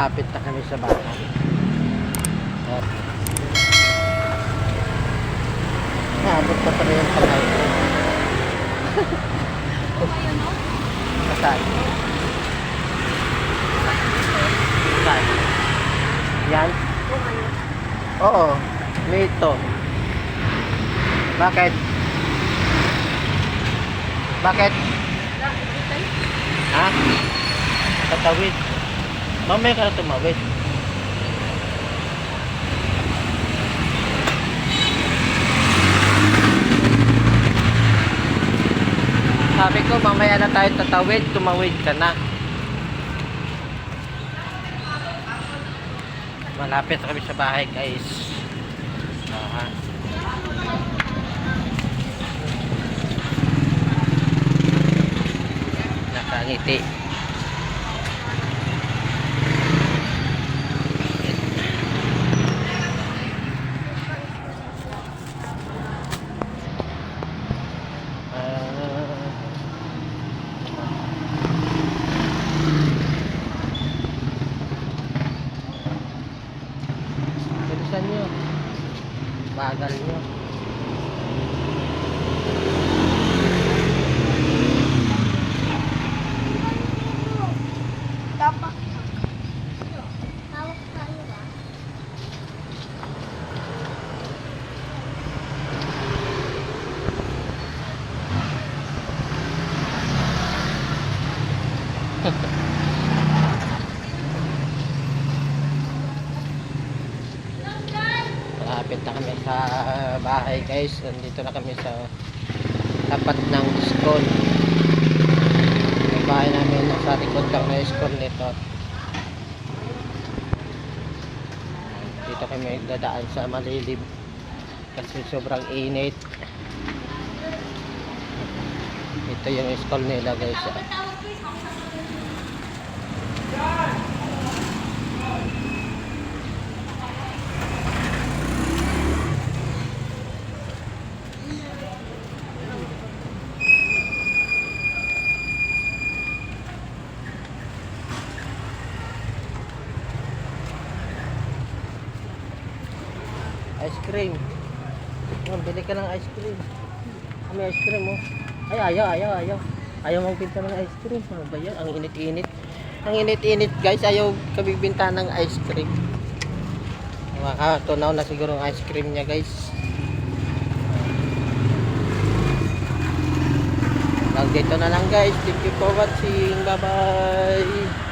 Malapit na kami sa bahay. Naabot pa pa rin yung kamay ko. Saan? Saan? Yan? Oo. Nito. Bakit? Bakit? Ha? Tatawid. Mamaya ka na tumawid. Sabi ko, mamaya na tayo tatawid, tumawid ka na. Malapit kami sa bahay, guys. Aha. Nakangiti. Bilisan nyo. Bagal nyo. Tapak. Hawak tayo ba? Malapit na kami sa bahay, guys. Nandito na kami sa tapat ng school. Yung bahay namin nasa likod lang na school nito. Dito kami dadaan sa malilim kasi sobrang init. Ito yung school nila, guys. Ice cream. Oh, bili ka ng ice cream. May ice cream, oh. Ay, ayaw. Ayaw magbinta ng ice cream. Ano ba yan? Ang init-init. Ang init-init, guys. Ayaw kabibinta ng ice cream. Makatunaw na siguro ang ice cream niya, guys. Dito na lang, guys. Thank you for watching. Bye-bye.